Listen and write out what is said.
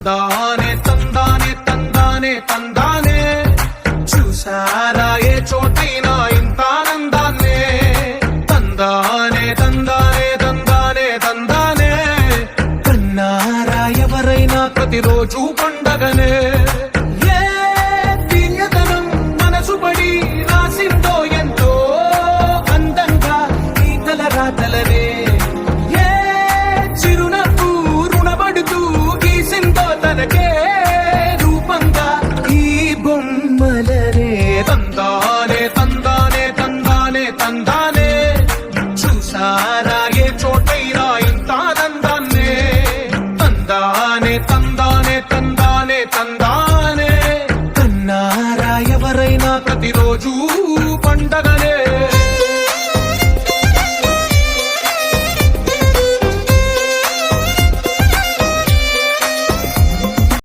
తందానే తందానే తందానే తందానే చూసారా ఏ చోటైనా ఇంత ఆనందాన్నే తందానే తందానే తందానే తందానే కన్నారా ఎవరైనా ప్రతిరోజు పండగనే ఏ తీయదనం మనసు పడి రాసిందో ఎంతో అందంగా ఈ తల రాతలనే రూపంగా ఈ బొమ్మలనే తందానే తందానే తందానే తందానే చూసారా ఏ చోటైనా ఇంత ఆనందాన్నే తందానే తందానే తందానే